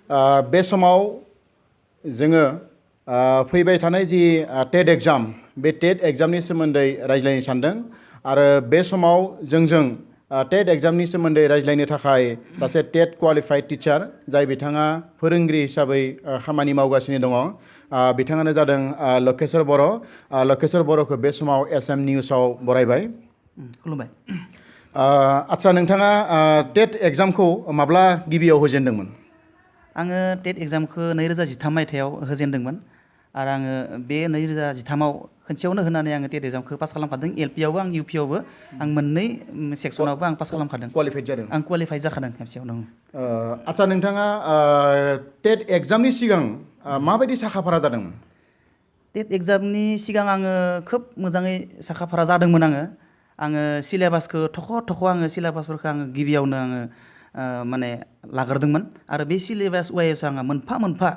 बे समाव जोङो फैबाय थानाय जि टेट एग्जाम बे टेट एग्जामनि सोमोन्दै रायज्लायनो सानदों आरो बे समाव जोंजों टेट एग्जामनि सोमोन्दै रायज्लायनो थाखाय सासे टेट क्वालिफाइड टिचार जाय बिथाङा फोरोंगिरि हिसाबै खामानि मावगासिनो दङ बिथाङानो जादों लकेश्वर बर' लकेश्वर बर'खौ बे समाव एसएम निउसाव बरायबाय खुलुमबाय आच्छा नोंथाङा टेट एग्जामखौ माब्ला गिबियाव होजेनदोंमोन आङो टेट एग्जामखौ 2013 मायथाइयाव होजेनदोंमोन आरो आङो बे 2013आव खनसेयावनो होनानै आङो टेट एग्जामखौ पास खालामखादों एलपियावबो आं इउपियावबो आं मोननै सेक्सनावबो आं पास खालामखादों क्वालिफाइड जादों आं क्वालिफाइ जाखादों खेबसेयावनो आच्छा नोंथाङा टेट एग्जामनि सिगां माबायदि साखाफारा जादोंमोन टेट एग्जामनि सिगां आङो खोब मोजाङै साखाफारा जादोंमोन आङो सिलेबासखौ थख' आङो सिलेबासफोरखौ आङो गिबियावनो आङो माने लाग्रोदोंमोन आरो बे सिलेबास वाइज आङो मोनफा मोनफा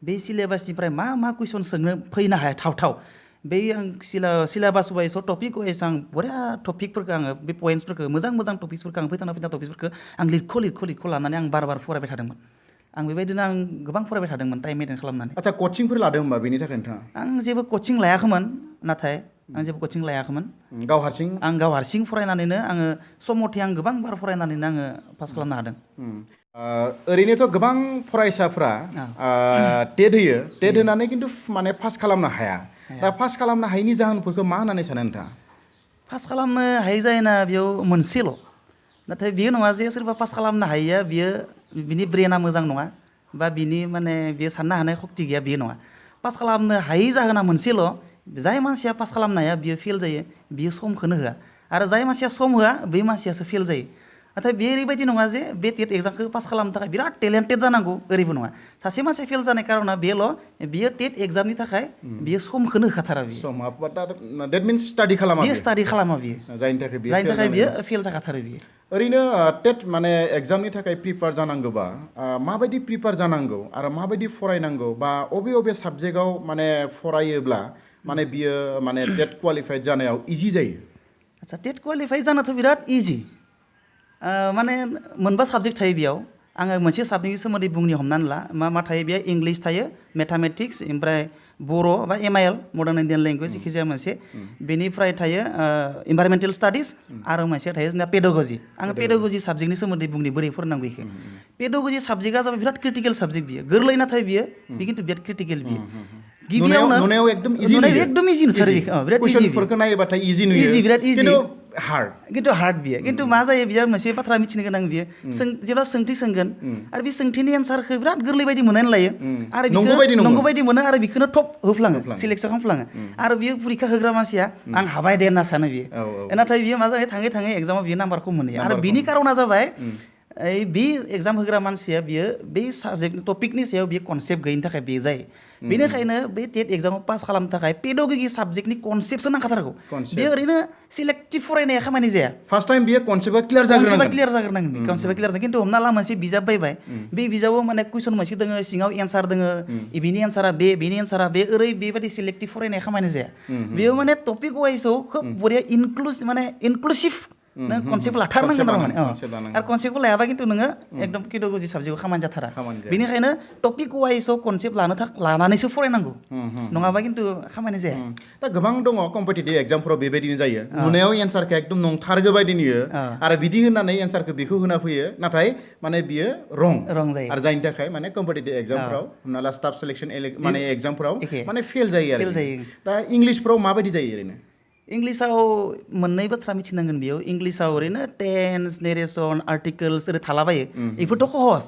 बे सिलेबासनिफ्राय मा कुइसन सोंनो फैनो हाया थाव बे आं सिलेबास वाइजआव टपिक वाइज आं बरिया टपिकफोरखौ आङो बे पइन्ट्सफोरखौ मोजां टपिक्सफोरखौ आं फैथाव टपिक्सफोरखौ आं लिरख' लानानै आं बार फरायबाय थादोंमोन आं बेबायदिनो आं गोबां फरायबाय थादोंमन टाइम मेइनटेन खालामनानै आच्छा कचिंफोर लादों होनबा बेनि थाखाय नोंथाङा आं जेबो कचिं लायाखैमोन नाथाय आं जेबो कचिं लायाखैमोन गाव हारसिं आं गाव हारसिं फरायनानैनो आङो सम मथे आं गोबां बार फरायनानैनो आङो पास खालामनो हादों ओरैनोथ' गोबां फरायसाफ्रा टेट होयो टेट होनानै खिन्थु माने पास खालामनो हाया दा पास खालामनो हायैनि जाहोनफोरखौ मा होननानै सानो नोंथाङा पास खालामनो हायै जाहोना बेयाव मोनसेल' नाथाय बेयो नङा जे सोरबा पास खालामनो हायैया बियो बिनि ब्रेना मोजां नङा बा बिनि माने बियो साननो हानाय सक्ति गैया बियो नङा पास खालामनो हायै जाहोना मोनसेल' जाय मानसिया पास खालामनो हाया बियो फेल जायो बियो समखौनो होआ आरो जाय मानसिया सम होआ बै मानसियासो फेल जायो नाथाय बे ओरैबायदि नङा जे बे टेट एग्जामखौ पास खालामनो थाखाय बिराद टेलेन्टेड जानांगौ ओरैबो नङा सासे मानसि फेल जानाय कारना बेल' बियो टेट एग्जामनि थाखाय बियो समखौनो होखाथारा बियो डेट मिन्स स्टाडि खालामा बियो स्टाडि खालामा बियो जायनि थाखाय बियो फेल जाखाथारो बियो ओरैनो टेट माने एग्जामनि थाखाय प्रिपेयार जानांगौबा माबायदि प्रिपेयार जानांगौ आरो माबायदि फरायनांगौ बा अबे साबजेक्टआव माने फरायोब्ला माने बियो माने टेट क्वालिफाइड जानायाव इजि जायो आच्छा टेट क्वालिफाइड जानोथ' बिराद इजि माने मोनबा साबजेक्ट थायो बेयाव आङो मोनसे साबजेक्टनि सोमोन्दै बुंनि हमनानै ला मा थायो बेयाव इंलिश थायो मेथामेटिक्स ओमफ्राय बर' बा MIL मडार्न इन्डियान लेंगुवेज जायखिजाया मोनसे बेनिफ्राय थायो इनभाइरमेन्टेल स्टाडिस आरो मोनसेया थायो जोंना पेडाग'जि आङो पेडाग'जि साबजेक्टनि सोमोन्दै बुंनि बोरै फरायनांगौ बेखौ पेडाग'जि साबजेक्टआ जाबाय बिराद क्रिटिकेल साबजेक्ट बियो गोरलै नाथाय बियो खिन्थु बिराद क्रिटिकेल बियो गिबियावनो नुनायाव एकदम इजि नुथारो बेखौ बिराद इजि कुइसनफोरखौ नायोबाथाय इजि नुयो बिराद इजि खिन्थु हार्ड बियो खिन्थु मा जायो बियो मोनसे बाथ्रा मिथिनो गोनां बियो जेब्ला सोंथि सोंगोन आरो बे सोंथिनि एन्सारखौ बिराद गोरलै बायदि मोननानै लायो आरो नंगौ बायदि मोनो आरो बेखौनो टप होफ्लाङो सिलेक्सन खालामफ्लाङो आरो बियो परीक्षा होग्रा मानसिया आं हाबाय दे होनना सानो बियो नाथाय बियो मा जायो थाङै एग्जामाव बियो नाम्बारखौ मोनहैयो आरो बिनि कारना जाबाय बे एग्जाम होग्रा मानसिया बियो बे साबजेक्ट टपिकनि सायाव बियो कनसेप्ट गैयिनि थाखाय बे जायो बेनिखायनो बे टेट एग्जामाव पास खालामनो थाखाय पेडाग'गि साबजेक्टनि कनसेप्टसो नांखाथारगौ बेयो ओरैनो सिलेक्टिभ फरायनाया खामानि जाया फार्स्ट टाइम बियो कनसेप्टआ क्लियार जाग्रोनांगोन कनसेप्टआ क्लियार खिन्थु हमना ला मोनसे बिजाब बायबाय बे बिजाबाव माने कुइसन मोनसे दङ सिङाव एन्सार दङ बिनि एन्सारा बेनि एन्सारा बेबायदि सिलेक्टिभ फरायनाय खामानि जाया बेयो माने टपिक वाइजआव खोब बरिया इनक्लुसिभ नों कनसेप्ट लाथारनांगोन आरो कनसेप्टखौ लायाबा खिन्थु नोङो एकदम पेडाग'जि साबजेक्टआव खामानि जाथारा बेनिखायनो टपिक वाइजआव कनसेप्ट लानानैसो फरायनांगौ नङाबा खिन्थु खामानि जाया दा गोबां दङ कम्पिटिटिभ एग्जामफोराव बेबायदिनो जायो नुनायाव एन्सारखौ एकदम नंथारगौ बायदि नुयो आरो बिदि होननानै एन्सारखौ बेखौ होना फैयो नाथाय माने बियो रं जायो आरो जायनि थाखाय माने कम्पिटिटिभ एग्जामफोराव हमना ला स्टाफ सिलेक्सन माने एग्जामफोराव माने फेल जायो आरो दा इंलिशफोराव माबायदि जायो ओरैनो इंलिसाव मोननै बाथ्रा मिथिनांगोन बेयाव इंलिसाव ओरैनो टेन्स नेरेसन आर्टिकल्स ओरै थालाबायो बेफोरथ' सहज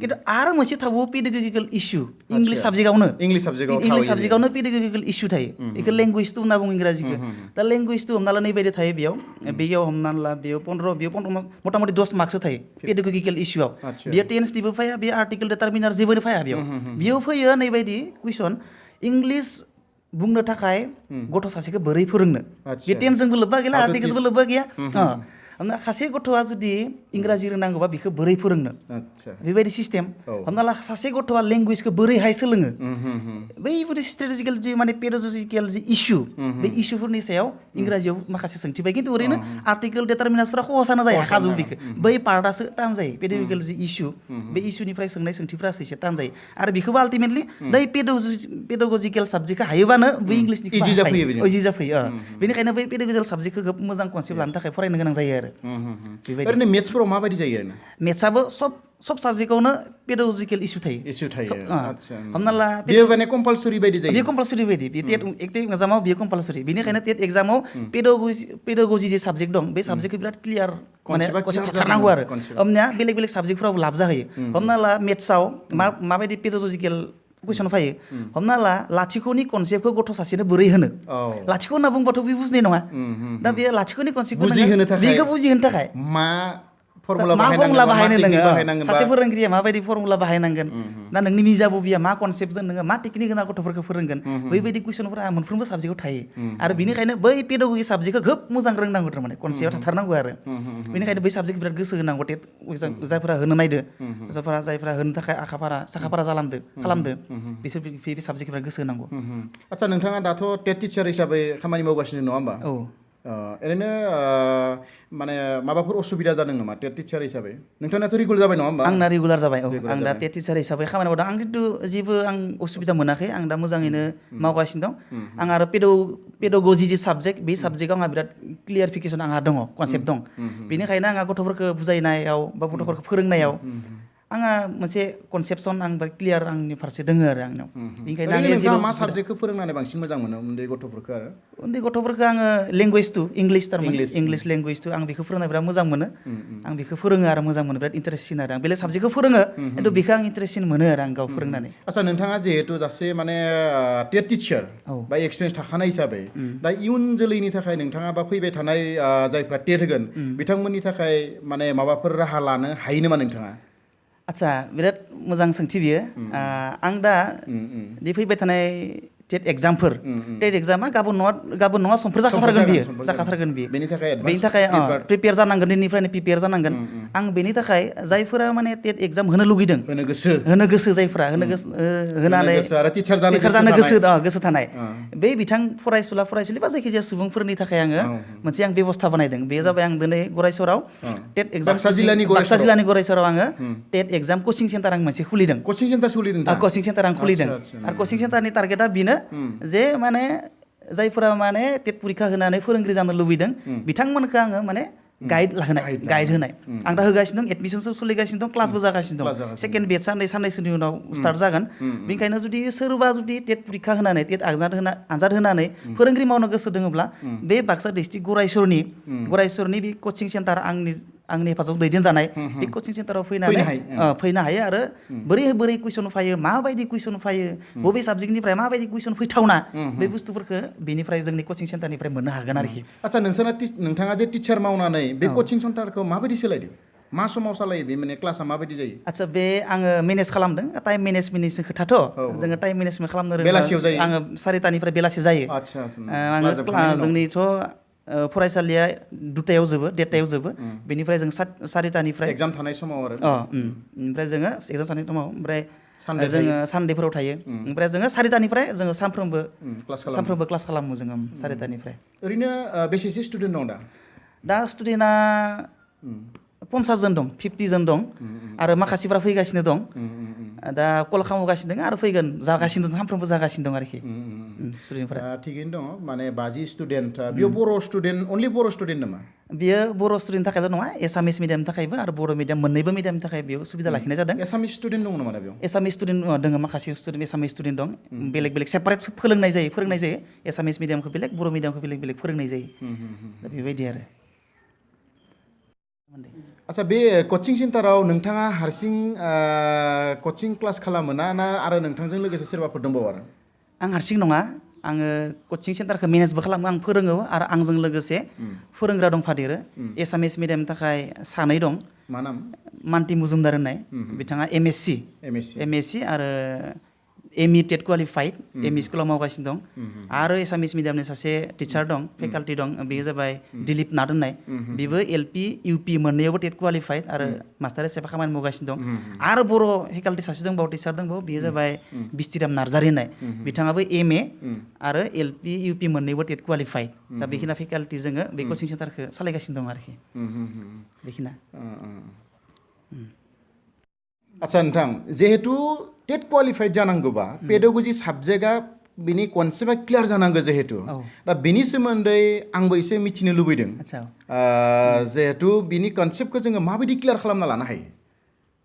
खिन्थु आरो मोनसे थाबावो पेडाग'गिकेल इस्यु इंलिश साबजेक्टआवनो पेडाग'गिकेल इस्यु थायो बेखौ लेंगुवेजथ' होनना बुङो इंराजिखौ दा लेंगुवेजथ' हमना ला नैबायदि थायो बेयाव हमनानै ला बेयाव 15 मथा मथि 10 मार्कसो थायो पेडाग'गिकेल इस्युआव बेयो टेन्सनिबो फैया बे आर्टिकेल डिटारमिनार जेबो फैया बेयाव फैयो नैबायदि कुइसन इंलिश बुंनो थाखाय गथ' सासेखौ बोरै फोरोंनो बे टेन्सजोंबो लोब्बा गैया आर्टिकेलजोंबो लोब्बा गैया हमना सासे गथ'आ जुदि इंराजि रोंनांगौबा बेखौ बोरै फोरोंनो बेबायदि सिस्टेम हमना ला सासे गथ'आ लेंगुवेजखौ बोरैहाय सोलोङो बैबायदि स्ट्रेटेजिकेल जि माने पेडागजिकेल जि इस्यु बे इस्युफोरनि सायाव इंराजियाव माखासे सोंथि बाय खिन्थु ओरैनो आर्टिकेल डेटारमिनासफोरा सहसानो जायो हाखाजोबो बेखौ बै पार्टआसो टान जायो पेडागजिकेल जि इस्यु बे इस्युनिफ्राय सोंनाय सोंथिफ्रासो एसे टान जायो आरो बेखौबो आल्टिमेटलि बै पेडागजिकेल साबजेक्टखौ हायोबानो बै इंलिसनि इजि जाफैयो बेनिखायनो बै पेडागजिकेल साबजेक्टखौ मोजां कनसेप्ट लानो थाखाय फरायनो गोनां जायो आरो ओरैनो मेथ्सफोराव माबायदि जायो ओरैनो मेथ्सआबो सब साबजेक्टआवनो पेडागजिकेल इस्यु थायो हमना ला बेयो माने कम्पालसरि बायदि जायो बेयो कम्पालसरि बायदि बे टेट एग्जामाव बेयो कम्पालसरि बेनिखायनो टेट एग्जामाव पेडागजि जे साबजेक्ट दं बे साबजेक्टखौ बिराद क्लियार माने थाथारनांगौ आरो हमना बेलेग बेलेग साबजेक्टफ्रावबो लाब जाहैयो हमना ला मेथ्सआव माबायदि पेडागजिकेल कुइसन फैयो हमना ला लाथिख'नि कनसेप्टखौ गथ' सासेनो बोरै होनो लाथिख' होनना बुंबाथ' बे बुजिनाय नङा दा बे लाथिख'नि कनसेप्टखौ बेखौ बुजिहोनो थाखाय मा फर्मुला बाहायनो नोङो सासे फोरोंगिरिया माबायदि फर्मुला बाहायनांगोन दा नोंनि निजा बबिया मा कनसेप्टजों नोङो मा टेकनिक होना गथ'फोरखौ फोरोंगोन बैबायदि कुइसनफोरा मोनफ्रोमबो साबजेक्टआव थायो आरो बेनिखायनो बै पेडागजि साबजेक्टखौ खोब मोजां रोंनांगौ थारमाने कनसेप्टआव थाथारनांगौ आरो बेनिखायनो बै साबजेक्टखौ बिराद गोसो होनांगौ टेट जायफोरा होनो नायदो जायफोरा होनो थाखाय साखाफारा खालामदो बिसोर बे साबजेक्टखौ बिराद गोसो होनांगौ आदसा नोंथाङा दाथ' टेट टिचार हिसाबै खामानि मावगासिनो नङा होमबा ओरैनो माने माबाफोर असुबिदा जादों नामा टेट टिचार हिसाबै नोंथांनाथ' रेगुलार जाबाय नङा होमबा आंना रेगुलार जाबाय आं दा टेट टिचार हिसाबै खामानि मावदों आं खिन्थु जेबो आं असुबिदा मोनाखै आं दा मोजाङैनो मावगासिनो दं आं आरो पेडागजि जि साबजेक्ट बे साबजेक्टआव आंहा बिराद क्लियारिफिकेसन आंहा दङ कनसेप्ट दं बेनिखायनो आंहा गथ'फोरखौ बुजायनायाव बा गथ'फोरखौ फोरोंनायाव आंहा मोनसे कनसेपसन आं क्लियार आंनि फारसे दोङो आरो आंनाव बेनिखायनो आं मा साबजेक्टखौ फोरोंनानै बांसिन मोजां मोनो उन्दै गथ'फोरखौ आङो लेंगुवेज टु इंलिश थारमाने इंलिश लेंगुवेज टु आं बेखौ फोरोंनो बिराद मोजां मोनो आं बेखौ फोरोङो आरो मोजां मोनो बिराद इन्टारेस्टसिन आरो आं बेलेग साबजेक्टखौ फोरोङो खिन्थु बेखौ आं इन्टारेस्टसिन मोनो आरो आं गाव फोरोंनानै आচ্ছা नोंथाङा जिहेतु दासे माने टेट टिचार बा एक्सपिरियेन्स थाखानाय हिसाबै दा इयुन जोलैनि थाखाय नोंथाङा बा फैबाय थानाय जायफ्रा टेट होगोन बिथांमोननि थाखाय माने माबाफोर राहा लानो हायो नामा नोंथाङा आচ্ছা बिराद मोजां सोंथि बियो आं दा फैबाय थानाय टेट एग्जामफोर टेट एग्जामा गाबोन नङा समफोर जाखाथारगोन बियो बेनि थाखाय प्रिपेयार जानांगोन दिननिफ्रायनो प्रिपेयार जानांगोन आं बेनि थाखाय जायफोरा माने टेट एग्जाम होनो लुगैदों होनो गोसो जायफोरा होनानै टिचार जानो गोसो थानाय बे बिथां फरायसुला बा जायखिजाया सुबुंफोरनि थाखाय आङो मोनसे आं बेबस्था बानायदों बे जाबाय आं दिनै गरायसराव टेट एग्जाम बाक्सा जिल्लानि गरायसराव आङो टेट एग्जाम कचिं सेन्टार आं मोनसे खुलिदों कचिं सेन्टार आं खुलिदों आरो कचिं सेन्टारनि टारगेटआ बेनो जे माने जायफोरा माने टेट परीक्षा होनानै फोरोंगिरि जानो लुबैदों बिथांमोनखौ आङो माने गाइड होनाय आं दा होगासिनो दं एडमिसनसो सोलिगासिनो दं क्लासबो जागासिनो दं सेकेन्ड बेच साननैसोनि उनाव स्टार्ट जागोन बेनिखायनो जुदि सोरबा टेट परीक्षा होनानै टेट आनजाद होनानै फोरोंगिरि मावनो गोसो दङब्ला बे बाक्सा डिस्ट्रिक्ट गरायसरनि बे कचिं सेन्टार आंनि हेफाजाबाव दैदेनजानाय बे कचिं सेन्टाराव फैनो हायो आरो बोरै कुइसन फैयो माबायदि कुइसन फैयो बबे साबजेक्टनिफ्राय माबायदि कुइसन फैथावना बे बुस्थुफोरखौ बेनिफ्राय जोंनि कचिं सेन्टारनिफ्राय मोननो हागोन आरोखि आচ্ছা नोंथाङा जे टिचार मावनानै बे कचिं सेन्टारखौ माबायदि सोलायदों मा समाव सालायो बे माने क्लासा माबायदि जायो आচ্ছা बे आङो मेनेज खालामदों टाइम मेनेजमेन्टनि खोथाथ' जोङो टाइम मेनेजमेन्ट खालामनो रोङो आङो 4टानिफ्राय बेलासि जायो आङो जोंनिथ' फरायसालिया 2टायाव जोबो 1:30टायाव जोबो बेनिफ्राय जों 4टानिफ्राय एग्जाम थानाय समाव आरो ओमफ्राय जोङो एग्जाम थानाय समाव ओमफ्राय जोङो सानडेफोराव थायो ओमफ्राय जोङो 4टानिफ्राय जोङो सानफ्रोमबो क्लास खालामो जोङो 4टानिफ्राय ओरैनो बेसेसो स्टुडेन्ट दं दा स्टुडेन्टआ 50 जन दं 50 जन दं आरो माखासेफ्रा फैगासिनो दं दा कल खालामगासिनो दं आरो फैगोन जागासिनो दं सानफ्रोमबो जागासिनो दं आरोखि स्टुडेन्टफोरा थिगैनो दङ माने 50 स्टुडेन्ट बेयाव अनलि बर' स्टुडेन्ट नामा बियो बर' स्टुडेन्टनि थाखायल' नङा एसामिस मिडियामनि थाखायबो आरो बर' मिडियाम मोन्नैबो मिडियामनि थाखाय बेयाव सुबिदा लाखिनाय जादों एसामिस स्टुडेन्ट दङ नामा बेयाव एसामिस स्टुडेन्ट दङ माखासे एसामिस स्टुडेन्ट दं बेलेग सेपारेट फोरोंनाय जायो एसामिस मिडियामखौ बेलेग बर' मिडियामखौ बेलेग फोरोंनाय जायो दा बेबायदि आरो आচ্ছা बे कचिं सेन्टाराव नोंथाङा हारसिं कचिं क्लास खालामो ना आरो नोंथांजों लोगोसे सोरबाफोर दंबावो आरो आं हारसिं नङा आङो कचिं सेन्टारखौ मेनेजबो खालामो आं फोरोङो आरो आंजों लोगोसे फोरोंग्रा दंफादेरो एसामिस मिडियामनि थाखाय 2 दं मा नाम मान्थि मुजुमदार होननाय बिथाङा एमएससि आरो एमइ टेट क्वालिफाइड एमइ स्कुलाव मावगासिनो दं आरो एसामिस मिडियामनि सासे टिचार दं फेकाल्टि दं बेयो जाबाय दिलीप नाथ होननाय बेबो एलपि इउपि मोननैयावबो टेट क्वालिफाइड आरो मास्टार हिसाबै खामानि मावगासिनो दं आरो बर' फेकाल्टि सासे दंबावो टिचार दंबावो बेयो जाबाय बिस्थिराम नार्जारि होननाय बिथाङाबो एमए आरो एलपि इउपि मोननैबो टेट क्वालिफाइड दा बेखिना फेकाल्टि जोङो बे कचिं सेन्टारखौ सालायगासिनो दं आरोखि बेखिना आच्छा नोंथां जिहेतु टेट क्वालिफाइड जानांगौबा पेडाग'जि साबजेक्टआ बिनि कनसेप्टआ क्लियार जानांगौ जिहेतु दा बिनि सोमोन्दै आंबो एसे मिथिनो लुबैदों जिहेतु बिनि कनसेप्टखौ जोङो माबायदि क्लियार खालामना लानो हायो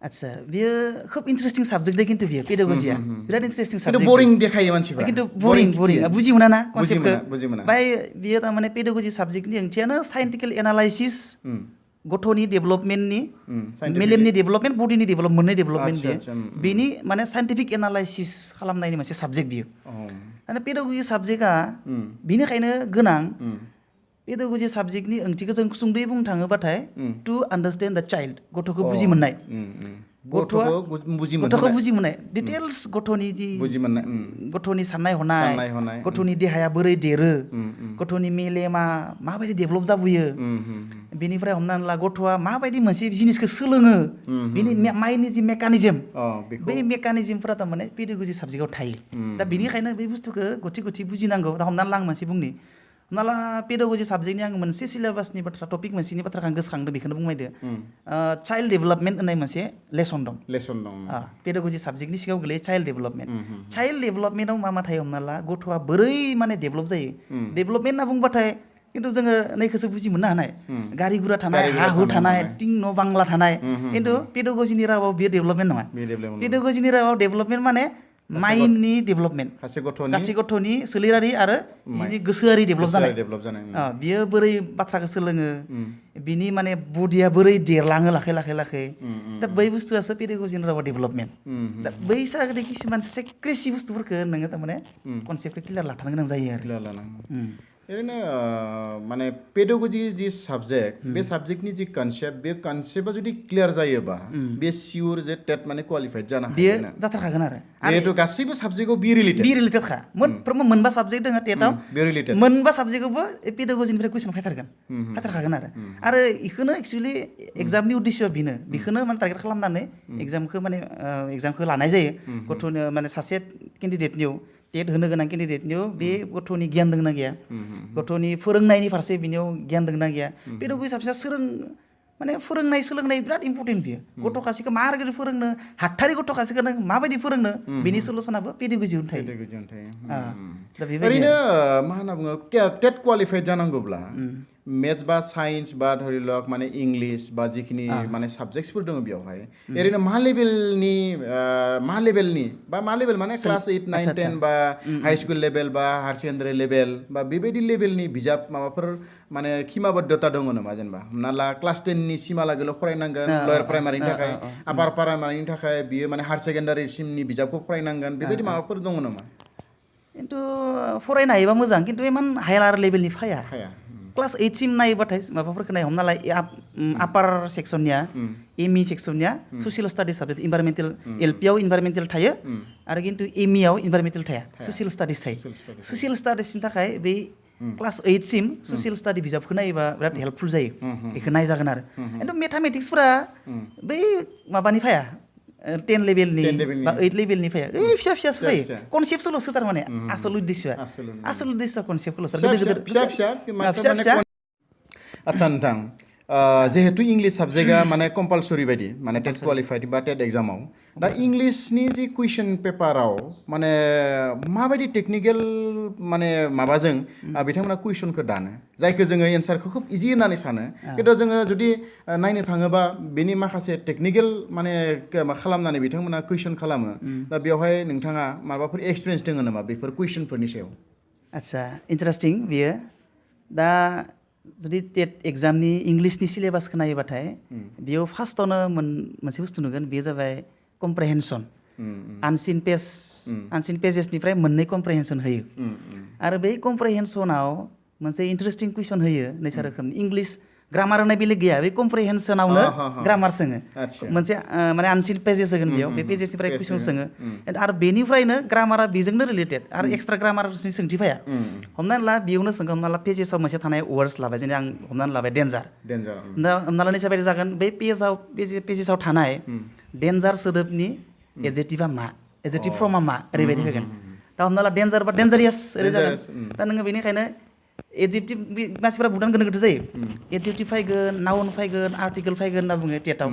आच्छा बियो खोब इन्टारेस्टिं साबजेक्ट दे खिन्थु बियो पेडाग'जिया बिराद इन्टारेस्टिं साबजेक्ट बरिं देखायो मानसिफोरा खिन्थु बरिं बुजि मोना ना कनसेप्टखौ बुजि मोना ओमफ्राय बियो थारमाने पेडाग'जि साबजेक्टनि ओंथियानो साइन्टिफिकेल एनालाइसिस गथ'नि डेभेलपमेन्टनि मेलेमनि डेभेलपमेन्ट बडिनि डेभेलप मोननै डेभेलपमेन्ट बियो बेनि माने साइन्टिफिक एनालाइसिस खालामनायनि मोनसे साबजेक्ट बियो माने पेडाग'जि साबजेक्टआ बिनिखायनो गोनां पेडाग'जि साबजेक्टनि ओंथिखौ जों सुंद'यै बुंनो थाङोबाथाय टु आन्डारस्टेन्ड द चाइल्ड गथ'खौ बुजि मोननाय गथ'खौ बुजि मोननाय डिटेल्स गथ'नि जि गथ'नि साननाय हनाय गथ'नि देहाया बोरै देरो गथ'नि मेलेमा माबायदि डेभेलप जाबोयो बेनिफ्राय हमनानै ला गथ'आ माबायदि मोनसे जिनिसखौ सोलोङो बिनि माइन्डनि जि मेकानिजम बै मेकानिजमफोरा थारमाने पेडाग'जि साबजेक्टआव थायो दा बेनिखायनो बे बुस्थुखौ गथि बुजिनांगौ दा हमनानै ला आं मोनसे बुंनि हमना ला पेडाग'जि साबजेक्टनि आं मोनसे सिलेबासनि बाथ्रा टपिक मोनसेनि बाथ्राखौ आं गोसोखांदों बेखौनो बुंबायदो चाइल्ड डेभेलपमेन्ट होननाय मोनसे लेसन दं पेडाग'जि साबजेक्टनि सिगाङाव गोलैयो चाइल्ड डेभेलपमेन्टआव मा थायो हमना ला गथ'आ बोरै माने डेभेलप जायो डेभेलपमेन्ट होनना बुंबाथाय खिन्थु जोङो नैखौसो बुजि मोननो हानाय गारि गुरा थानाय हा हु थानाय टिं न' बांला थानाय खिन्थु पेडाग'जिनि रावाव बेयो डेभेलपमेन्ट नङा पेडाग'जिनि रावाव डेभेलपमेन्ट माने माइन्डनि डेभेलपमेन्ट गासै गथ'नि सोलेरारि आरो बिनि गोसोआरि डेभेलप जानाय बियो बोरै बाथ्राखौ सोलोङो बिनि माने बडिया बोरै देरलाङो लाखै दा बै बुस्थुआसो पेडाग'जिनि रावाव डेभेलपमेन्ट दा बै सागै किसुमान क्रेसि बुस्थुफोरखौ नोङो थारमाने कनसेप्टखौ क्लियार लाथारनो गोनां जायो आरो ओरैनो माने पेडाग'जि जि साबजेक्ट बे साबजेक्टनि जि कनसेप्ट बे कनसेप्टआ जुदि क्लियार जायोबा बे सियर जे टेट माने क्वालिफाइड जानो हायो बेयो जाथारखागोन आरो जिहेतु गासैबो साबजेक्टआव बि रिलेटेडखा मोनफ्रोमबो मोनबा साबजेक्ट दङ टेटआव मोनबा साबजेक्टआवबो पेडाग'जिनिफ्राय कुइसन फायथारखागोन आरो इखौनो एक्सुवेलि एग्जामनि उद्देश्यआ बेखौनो माने टारगेट खालामनानै एग्जामखौ लानाय जायो गथ'नो माने सासे केन्डिडेटनियाव टेट होनो गोनां केन्डिडेटनियाव बे गथ'नि गियान दंना गैया गथ'नि फोरोंनायनि फारसे बिनियाव गियान दंना गैया पेडाग'जि साबजेक्टआ माने फोरोंनाय सोलोंनाय बिराद इम्परटेन्ट बियो गथ' खासेखौ माबोरै फोरोंनो हाथारि गथ' खासेखौ नों माबायदि फोरोंनो बिनि सलुसनाबो पेडाग'जियावनो थायो ओरैनो मा होनना बुङो टेट क्वालिफाइड जानांगौब्ला मेथ्स बा साइन्स बा धरि लक माने इंलिश बा जिखिनि माने साबजेक्टसफोर दङ बेयावहाय ओरैनो मा लेभेलनि माने क्लास 8 9 10 बा हाई स्कुल लेभेल बा हायार सेकेन्डारि लेभेल बा बेबायदि लेभेलनि बिजाब माबाफोर माने खिमाबद्धता दङ नामा जेनेबा हमना ला क्लास 10 नि सिमालागैल' फरायनांगोन लयार प्राइमारिनि थाखाय आपार प्राइमारिनि थाखाय बियो माने हायार सेकेन्डारि सिमनि बिजाबखौ फरायनांगोन बेबायदि माबाफोर दङ नामा खिन्थु फरायनो हायोबा मोजां खिन्थु इमान हायार लेभेलनि फाया क्लास 8 सिम नायोबाथाय माबाफोरखौ नाय हमना ला आपार सेक्सननिया एमइ सेक्सननिया ससियेल स्टाडिस साबजेक्ट इनभाइरमेन्टेल एलपिआव इनभाइरमेन्टेल थायो आरो खिन्थु एमइआव इनभाइरमेन्टेल थाया ससियेल स्टाडिस थायो ससियेल स्टाडिसनि थाखाय बै क्लास 8 सिम ससियेल स्टाडि बिजाबखौ नायोबा बिराद हेल्पफुल जायो बेखौ नायजागोन आरो खिन्थु मेथामेटिक्सफोरा बै माबानि फाया 10 लेभेलनि बा 8 लेभेलनि फाया फिसा फिसासो फायो कनसेप्टसोल'सो थारमाने आसल उद्देश्यआ कनसेप्टखौल'सो फिसा आच्छा नोंथां जिहेतु इंलिश साबजेक्टआ माने कम्पालसरि बायदि माने टेट क्वालिफाइड बा टेट एग्जामाव दा इंलिशनि जि कुइसन पेपाराव माने माबायदि टेकनिकेल माने माबाजों बिथांमोना कुइसनखौ दानो जायखौ जोङो एन्सारखौ खोब इजि होननानै सानो खिन्थु जोङो जुदि नायनो थाङोबा बेनि माखासे टेकनिकेल माने खालामनानै बिथांमोना कुइसन खालामो दा बेवहाय नोंथाङा माबाफोर एक्सपिरियेन्स दङ नामा बेफोर कुइसनफोरनि सायाव आच्छा इन्टारेस्टिं बियो दा जुदि टेट एग्जामनि इंलिशनि सिलेबासखौ नायोबाथाय बेयाव फार्स्टआवनो मोनसे बुस्थु नुगोन बेयो जाबाय कम्प्रेहेनसन आनसिन पेजेसनिफ्राय मोननै कम्प्रेहेनसन होयो आरो बै कम्प्रेहेनसनाव मोनसे इन्टारेस्टिं कुइसन होयो नैसा रोखोमनि इंलिश ग्रामार होनाय बेलेग गैया बे कम्प्रिहेनसनावनो ग्रामार सोङो आदसा मोनसे माने आनसिन पेजेस होगोन बेयाव बे पेजेसनिफ्राय कुइसन सोङो आरो बेनिफ्रायनो ग्रामारा बेजोंनो रिलेटेड आरो एक्सट्रा ग्रामारनि सोंथि फैया हमनानै ला बेयावनो सोंगोन हमना ला पेजेसाव मोनसे थानाय वर्ड्स लाबाय जेने आं हमनानै लाबाय डेन्जार दा हमना ला नोंसा बायदि जागोन बे पेजेसाव थानाय डेन्जार सोदोबनि एडजेक्टिभा मा एडजेक्टिभ फर्मा मा ओरैबायदि फैगोन दा हमना ला डेन्जार बा डेन्जारियास ओरै जागोन दा नोङो बेनिखायनो एडजेक्टिभ मानसिफोरा बुदान गोनो गोथो जायो एडजेक्टिभ फैगोन नाउन फैगोन आर्टिकेल फैगोन होनना बुङो टेटआव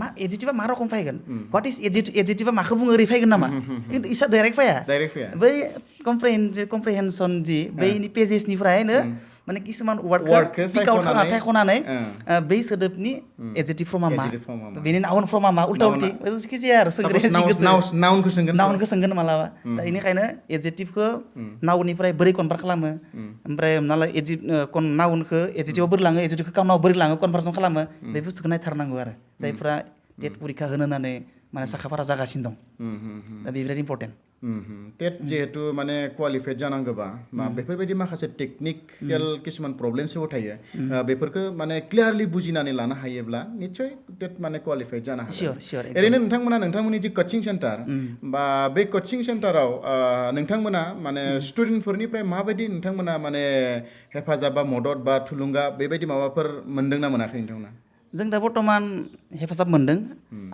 मा एडजेक्टिभा मा रखम फैगोन व्हाट इज एडजेक्टिभा माखौ बुङो ओरै फैगोन नामा खिन्थु इसा डाइरेक्ट फैया बै कम्प्रिहेनसन जि बैनि पेजेसनिफ्रायनो माने किसुमान वार्डखौ पिक आउट खालामना थायख'नानै बै सोदोबनि एडजेक्टिभ फर्मा मा बेनि नाउन फर्मा मा उल्टा उल्टि जेखि जाया आरो सोंग्राया जि गोसो नाउनखौ सोंगोन मालाबा दा बेनिखायनो एडजेक्टिभखौ नाउननिफ्राय बोरै कनभार्ट खालामो ओमफ्राय हमना ला नाउनखौ एडजेक्टिभआव बोरै लाङो एडजेक्टिभखौ काउनाव बोरै लाङो कनभार्सन खालामो बे बुस्थुखौ नायथारनांगौ आरो जायफ्रा टेट परिखा होनो होननानै माने साखाफारा जागासिनो दं दा बे बिराद इम्पर्टेन्ट टेट जिहेतु माने क्वालिफाइड जानांगौबा बेफोरबायदि माखासे टेकनिकेल किसुमान प्रब्लेम्सबो थायो बेफोरखौ माने क्लियारलि बुजिनानै लानो हायोब्ला निश्चय टेट माने क्वालिफाइड जानो हायो ओरैनो नोंथांमोननि जि कचिं सेन्टार बा बे कचिं सेन्टाराव नोंथांमोना माने स्टुडेन्टफोरनिफ्राय माबायदि नोंथांमोना माने हेफाजाब बा मदद बा थुलुंगा बेबायदि माबाफोर मोनदोंना मोनाखै नोंथांमोना जों दा बर्तमान हेफाजाब मोनदों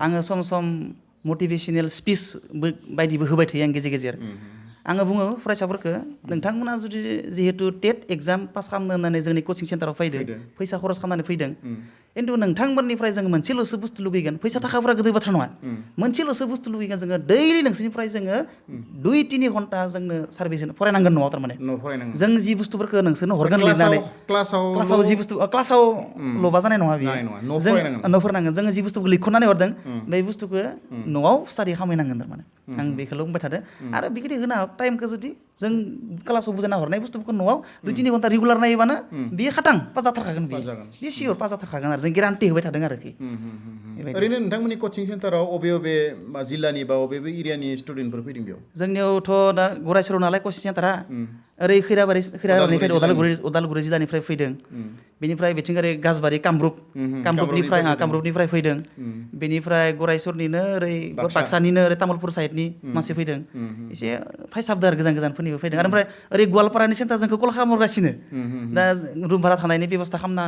आङो सम सम मटिभेशनेल स्पिच बायदिबो होबाय थायो आं गेजेर गेजेर आङो बुङो फरायसाफोरखौ नोंथांमोना जुदि जिहेतु टेट एग्जाम पास खालामनो होननानै जोंनि कचिं सेन्टाराव फैदों फैसा खरस खालामनानै फैदों खिन्थु नोंथांमोननिफ्राय जों मोनसेल'सो बुस्थु लुगैगोन फैसा थाखाफोरा गोदै बाथ्रा नङा मोनसेल'सो बुस्थु लुगैगोन जोङो दैलि नोंसोरनिफ्राय जोङो 2-3 घन्टा जोंनो सार्भिस फरायनांगोन न'आव थारमाने जों जि बुस्थुफोरखौ नोंसोरनो हरगोन लिरनानै क्लासाव जि बुस्थु क्लासाव लबा जानाय नङा बियो जों न' फोरोंनांगोन जोङो जि बुस्थुखौ लिरख'नानै हरदों बे बुस्थुखौ न'आव स्टाडि खालामहैनांगोन थारमाने आं बेखौल' बुंबाय थादों आरो बिबायदि होना टाइमखौ जुदि जों क्लासाव बुजायना हरनाय बुस्थुफोरखौ न'आव 2-3 घन्टा रेगुलार नायोबानो बियो खाटां पास जाथारखागोन बियो सियर पास जाथारखागोन आरो जों गेरान्टि होबाय थादों आरोखि ओरैनो नोंथांमोननि कचिं सेन्टाराव अबे जिल्लानि बा अबे एरियानि स्टुडेन्टफोर फैदों बेयाव जोंनियावथ' दा गरायसराव नालाय कचिं सेन्टारा ओरै खैराबारिनिफ्राय उदालगुरि जिल्लानिफ्राय फैदों बेनिफ्राय बिथिं ओरै गाजबारि कामरुपनिफ्राय फैदों बेनिफ्राय गरायसरनिनो ओरै बाक्सानिनो ओरै तामुलपुर साइडनि मानसि फैदों एसे फायसाबदों आरो गोजानफोरनिबो फैदों आरो ओमफ्राय ओरै गवालपारानि सेन्टार जोंखौ कल खालामहरगासिनो दा रुम भारा थानायनि बेबस्था खालामना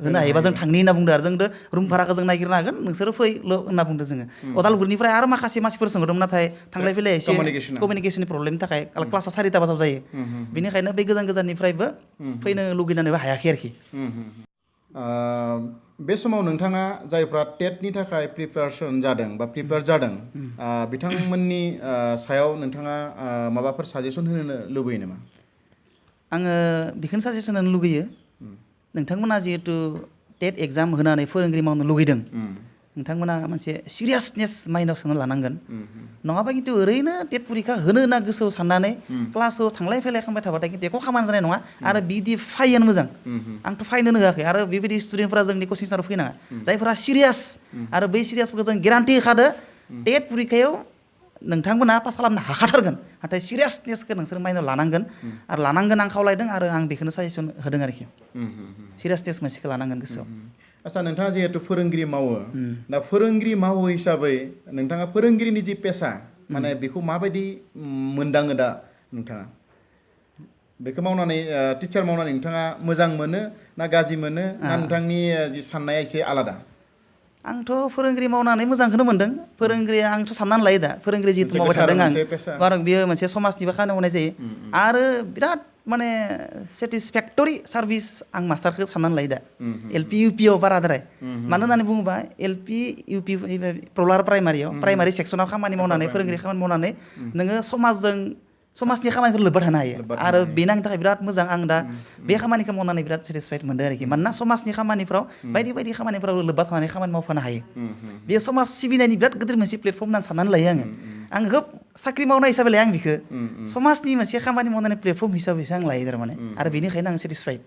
होनो हायोबा जों थांनि होनना बुंदों आरो जों रुम भाराखौ जों नागिरनो हागोन नोंसोरो फै होनना बुंदों जोङो उदालगुरिनिफ्राय आरो माखासे मानसिफोर सोंहरदोंमोन नाथाय थांलाय फैलाय एसे कमिउनिकेसननि प्रब्लेमनि थाखाय क्लासा 4टा बाजाव जायो बेनिखायनो बे गोजाननिफ्रायबो फैनो लुगैनानैबो हायाखै आरोखि बे समाव नोंथाङा जायफ्रा टेटनि थाखाय प्रिपारेसन जादों बा प्रिपेयार जादों बिथांमोननि सायाव नोंथाङा माबाफोर साजेसन होनो लुबैयो नामा आङो बेखौनो साजेसन होनो लुगैयो नोंथांमोना जिहेतु टेट एग्जाम होनानै फोरोंगिरि मावनो लुगैदों नोंथांमोना मोनसे सिरियासनेस माइन्डआव सोना लानांगोन नङाबा खिन्थु ओरैनो टेट परिखा होनो होनना गोसोआव साननानै क्लासाव थांलाय फैलाय खालामबाय थाबाथाय खिन्थु एख' खामानि जानाय नङा आरो बिदि फाइयानो मोजां आंथ' फाइनो होआखै आरो बेबायदि स्टुडेन्टफोरा जोंनि कचिं सेन्टाराव फैनाङा जायफोरा सिरियास आरो बै सिरियासफोरखौ जों गेरान्टि होखादो टेट परिखायाव नोंथांमोना पास खालामनो हाखाथारगोन नाथाय सिरियासनेसखौ नोंसोर माइन्डआव लानांगोन आरो लानांगोन आं खावलायदों आरो आं बेखौनो साजेसन होदों आरोखि सिरियासनेस मोनसेखौ लानांगोन गोसोआव आच्छा नोंथाङा जिहेतु फोरोंगिरि मावो दा फोरोंगिरि मावो हिसाबै नोंथाङा फोरोंगिरिनि जि पेसा माने बेखौ माबायदि मोनदाङो दा नोंथाङा बेखौ मावनानै टिचार मावनानै नोंथाङा मोजां मोनो ना गाज्रि मोनो ना नोंथांनि जि साननाया एसे आलादा आंथ' फोरोंगिरि मावनानै मोजांखौनो मोनदों फोरोंगिरिया आंथ' साननानै लायो दा फोरोंगिरि जिहेतु मावबाय थादों आं बार बियो मोनसे समाजनिबो खामानि मावनाय जायो आरो बिराद माने सेटिसफेक्टरि सार्भिस आं मास्टारखौ साननानै लायो दा एलपि इउपिआव बाराद्राय मानो होननानै बुङोबा एलपि इउपि प्रलार प्राइमारि सेक्सनाव खामानि मावनानै फोरोंगिरि खामानि मावनानै नोङो समाजनि खामानिखौ लोब्बा थानो हायो आरो बेनो आंनि थाखाय बिराद मोजां आं दा बे खामानिखौ मावनानै बिराद सेटिसफाइड मोनदों आरोखि मानोना समाजनि खामानिफ्राव बायदि खामानिफ्राव लोब्बा थानानै खामानि मावफानो हायो बे समाज सिबिनायनि बिराद गिदिर मोनसे प्लेटफर्म होननानै साननानै लायो आङो खोब साख्रि मावनाय हिसाबै लाया आं बिखौ समाजनि मोनसे खामानि मावनानै प्लेटफर्म हिसाबैसो आं लायो थारमाने आरो बेनिखायनो आं सेटिसफाइड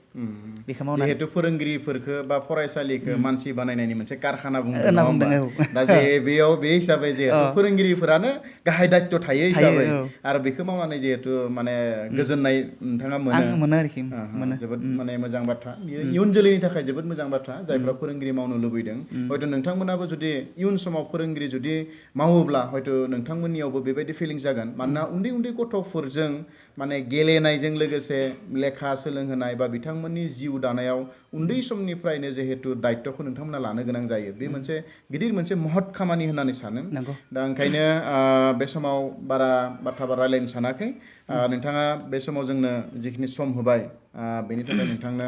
बेखौ मावनानै जिहेतु फोरोंगिरिफोरखो बा फरायसालिखो मानसि बानायनायनि मोनसे कारखाना बुंदों नङा होमबा दा जे बेयाव बे हिसाबै जिहेतु फोरोंगिरिफोरानो गाहाय दायित्व थायो हिसाबै आरो बेखौ मावनानै जिहेतु माने गोजोननाय नोंथाङा मोनो आरोखि मोनो जोबोद माने मोजां बाथ्रा बियो इयुन जोलैनि थाखाय जोबोद मोजां बाथ्रा जायफ्रा फोरोंगिरि मावनो लुबैदों हयथ' नोंथांमोनाबो जुदि इयुन समाव फोरोंगिरि जुदि मावोब्ला हयथ' नोंथांमोननियावबो बेबायदि फिलिंस जागोन मानोना उन्दै उन्दै गथ'फोरजों माने गेलेनायजों लोगोसे लेखा सोलोंहोनाय बा बिथांमोननि जिउ दानायाव उन्दै समनिफ्रायनो जिहेतु दायित्वखौ नोंथांमोना लानो गोनां जायो बे मोनसे गिदिर मोनसे महत खामानि होननानै सानो दा ओंखायनो बे समाव बारा बाथ्रा रायलायनो सानाखै नोंथाङा बे समाव जोंनो जिखिनि सम होबाय बेनि थाखाय नोंथांनो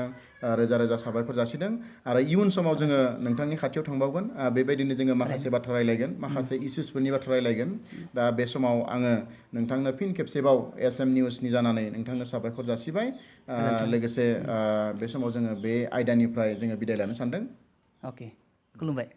रोजा रोजा साबायखर जासिदों आरो इयुन समाव जोङो नोंथांनि खाथियाव थांबावगोन बेबायदिनो जोङो माखासे बाथ्रा रायलायगोन माखासे इस्युसफोरनि बाथ्रा रायलायगोन दा बे समाव आङो नोंथांनो फिन खेबसेबाव SM निउसनि जानानै नोंथांनो साबायखर जासिबाय लोगोसे बे समाव जोङो बे आयदानिफ्राय जोङो बिदाय लानो सानदों अके खुलुमबाय